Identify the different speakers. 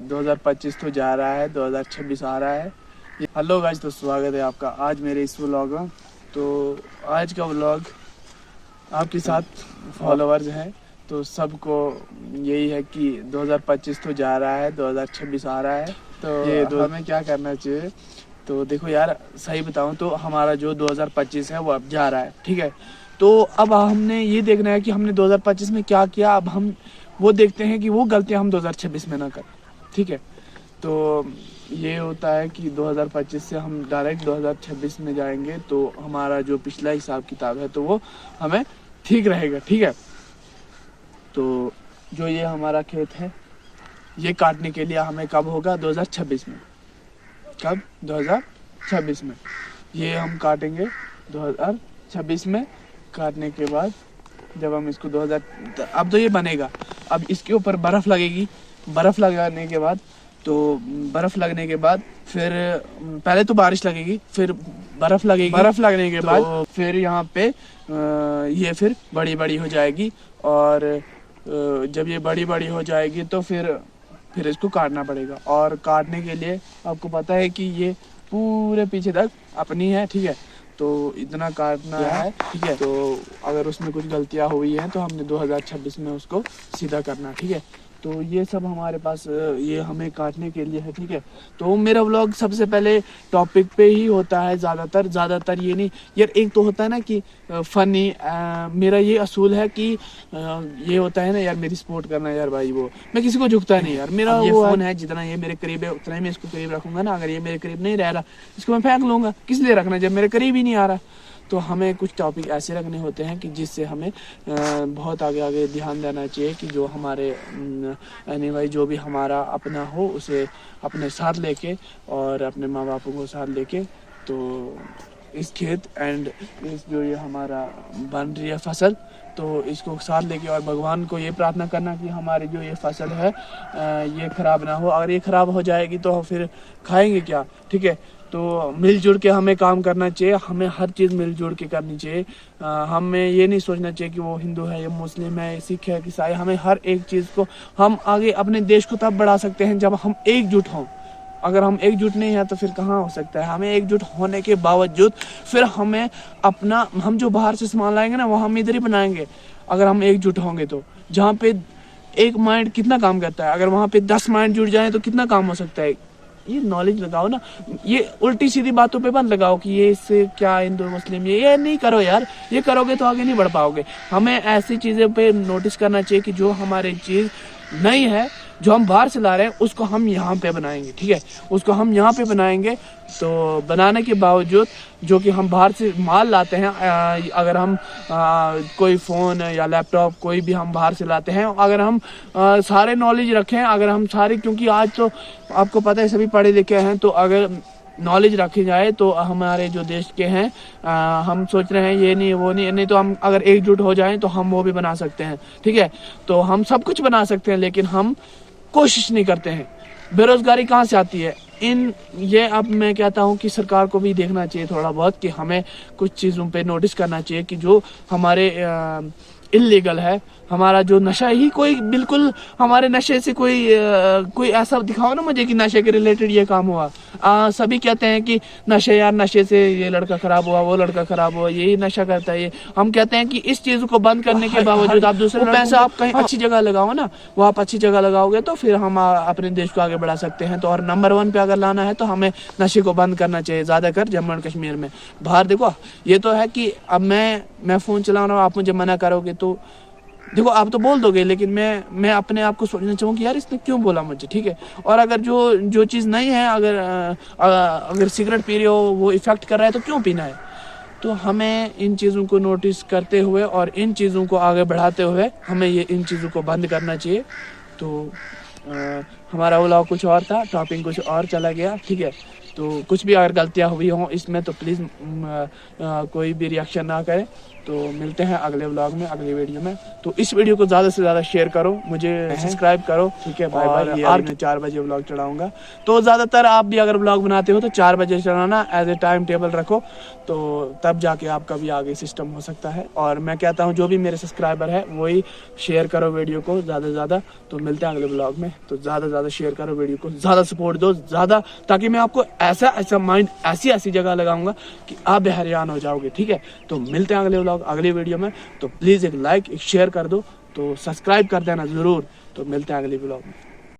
Speaker 1: 2025 तो जा रहा है, 2026 आ रहा है। हेलो गाइस, तो स्वागत है आपका आज मेरे इस व्लॉग में। तो आज का व्लॉग आपके साथ फॉलोअर्स हैं, तो सबको यही है कि 2025 तो जा रहा है, 2026 आ रहा है। तो ये हमें क्या करना चाहिए? तो देखो यार, सही बताऊं तो हमारा जो 2025 है वो अब जा रहा है, ठीक है। तो अब हमने ये देखना है कि हमने 2025 में क्या किया। अब हम वो देखते हैं कि वो गलतियां हम 2026 में ना करें, ठीक है। तो ये होता है कि 2025 से हम डायरेक्ट 2026 में जाएंगे, तो हमारा जो पिछला हिसाब किताब है तो वो हमें ठीक रहेगा, ठीक है। तो जो ये हमारा खेत है, ये काटने के लिए हमें कब होगा? 2026 में। कब? 2026 में ये हम काटेंगे। 2026 में काटने के बाद जब हम इसको अब तो ये बनेगा, अब इसके ऊपर बर्फ लगेगी। बर्फ लगाने के बाद फिर पहले तो बारिश लगेगी, फिर बर्फ लगेगी। बर्फ लगने के बाद फिर यहाँ पे ये फिर बड़ी बड़ी हो जाएगी, और जब ये बड़ी बड़ी हो जाएगी तो फिर इसको काटना पड़ेगा। और काटने के लिए आपको पता है कि ये पूरे पीछे तक अपनी है, ठीक है। तो इतना काटना है, ठीक है। तो अगर उसमें कुछ गलतियां हुई हैं तो हमने 2026 में उसको सीधा करना, ठीक है। तो ये सब हमारे पास ये हमें काटने के लिए है, ठीक है। तो मेरा व्लॉग सबसे पहले टॉपिक पे ही होता है ज़्यादातर ये नहीं यार। एक तो होता है ना कि फनी, मेरा ये असूल है कि ये होता है ना यार, मेरी सपोर्ट करना यार भाई। वो मैं किसी को झुकता नहीं यार। मेरा ये फोन है, जितना ये मेरे करीब है उतना ही मैं इसको करीब रखूंगा ना। अगर ये मेरे करीब नहीं रह रहा, इसको मैं फेंक लूंगा। किस लिए रखना जब मेरे करीब ही नहीं आ रहा? तो हमें कुछ टॉपिक ऐसे रखने होते हैं कि जिससे हमें बहुत आगे ध्यान देना चाहिए कि जो हमारे यानी भाई जो भी हमारा अपना हो उसे अपने साथ लेके और अपने माँ बापों को साथ लेके, तो इस खेत एंड इस जो ये हमारा बन रही है फसल, तो इसको साथ लेके और भगवान को ये प्रार्थना करना कि हमारी जो ये फसल है ये खराब ना हो। अगर ये खराब हो जाएगी तो फिर खाएंगे क्या, ठीक है। तो मिलजुल के हमें काम करना चाहिए, हमें हर चीज़ मिलजुल के करनी चाहिए। हमें ये नहीं सोचना चाहिए कि वो हिंदू है या मुस्लिम है, सिख है, ईसाई। हमें हर एक चीज़ को हम आगे अपने देश को तब बढ़ा सकते हैं जब हम एकजुट हों। अगर हम एकजुट नहीं हैं तो फिर कहाँ हो सकता है? हमें एकजुट होने के बावजूद फिर हमें हम जो बाहर से सामान लाएंगे ना वो हम इधर ही बनाएंगे। अगर हम एकजुट होंगे तो जहाँ पे एक माइंड कितना काम करता है, अगर वहाँ पे 10 माइंड जुड़ जाए तो कितना काम हो सकता है। ये नॉलेज लगाओ ना, ये उल्टी सीधी बातों पे मत लगाओ कि ये इससे क्या हिंदू मुस्लिम, ये नहीं करो यार। ये करोगे तो आगे नहीं बढ़ पाओगे। हमें ऐसी चीज़ें पे नोटिस करना चाहिए कि जो हमारी चीज़ नहीं है, जो हम बाहर से ला रहे हैं, उसको हम यहाँ पे बनाएंगे, ठीक है। उसको हम यहाँ पे बनाएंगे। तो बनाने के बावजूद जो कि हम बाहर से माल लाते हैं, अगर हम कोई फ़ोन या लैपटॉप कोई भी हम बाहर से लाते हैं, अगर हम सारे नॉलेज रखें, अगर हम सारे, क्योंकि आज तो आपको पता है सभी पढ़े लिखे हैं, तो अगर नॉलेज रखी जाए तो हमारे जो देश के हैं, हम सोच रहे हैं ये नहीं वो नहीं तो हम अगर एकजुट हो जाएं तो हम वो भी बना सकते हैं, ठीक है। तो हम सब कुछ बना सकते हैं, लेकिन हम कोशिश नहीं करते हैं। बेरोजगारी कहाँ से आती है? ये अब मैं कहता हूँ कि सरकार को भी देखना चाहिए थोड़ा बहुत कि हमें कुछ चीज़ों पे नोटिस करना चाहिए कि जो हमारे इल्लीगल है, हमारा जो नशा ही कोई बिल्कुल हमारे नशे से कोई ऐसा दिखाओ ना मुझे कि नशे के रिलेटेड ये काम हुआ। सभी कहते हैं कि नशे से ये लड़का खराब हुआ, वो लड़का खराब हुआ, यही नशा करता है ये। हम कहते हैं कि इस चीज़ को बंद करने के बावजूद आप दूसरे पैसा आप कहीं अच्छी जगह लगाओ ना, वो आप अच्छी जगह लगाओगे तो फिर हम अपने देश को आगे बढ़ा सकते हैं। तो और नंबर 1 पे अगर लाना है तो हमें नशे को बंद करना चाहिए, ज़्यादातर जम्मू एंड कश्मीर में। बाहर देखो, ये तो है कि अब मैं फ़ोन चला रहा हूँ, आप मुझे मना करोगे तो देखो आप तो बोल दोगे, लेकिन मैं अपने आप को सोचना चाहूँ कि यार इसने क्यों बोला मुझे, ठीक है। और अगर जो चीज़ नहीं है, अगर सिगरेट पी रहे हो वो इफ़ेक्ट कर रहा है तो क्यों पीना है? तो हमें इन चीज़ों को नोटिस करते हुए और इन चीज़ों को आगे बढ़ाते हुए हमें इन चीज़ों को बंद करना चाहिए। तो हमारा व्लॉग कुछ और था, टॉपिक कुछ और चला गया, ठीक है। تو کچھ بھی اگر غلطیاں ہوئی ہوں اس میں تو پلیز کوئی بھی ریئیکشن نہ کریں. تو ملتے ہیں اگلے ولاگ میں, اگلی ویڈیو میں. تو اس ویڈیو کو زیادہ سے زیادہ شیئر کرو, مجھے سبسکرائب کرو, ٹھیک ہے. Bye bye. یہ میں 4 بجے ولاگ چڑھاؤں گا. تو زیادہ تر آپ بھی اگر ولاگ بناتے ہو تو 4 بجے چڑھانا, ایز اے ٹائم ٹیبل رکھو, تو تب جا کے آپ کا بھی آگے سسٹم ہو سکتا ہے. اور میں کہتا ہوں جو بھی میرے سبسکرائبر ہے وہی شیئر کرو ویڈیو کو زیادہ سے زیادہ. تو ملتے ہیں اگلے ولاگ میں. تو زیادہ سے زیادہ شیئر کرو ویڈیو کو, زیادہ سپورٹ دو زیادہ, تاکہ میں آپ کو ایسا مائنڈ ایسی جگہ لگاؤں گا کہ آپ بھی حیران ہو جاؤ گے, ٹھیک ہے. تو ملتے ہیں اگلے ولاگ اگلی ویڈیو میں. تو پلیز ایک لائک ایک شیئر کر دو, تو سبسکرائب کر دینا ضرور. تو ملتے ہیں اگلی ولاگ میں.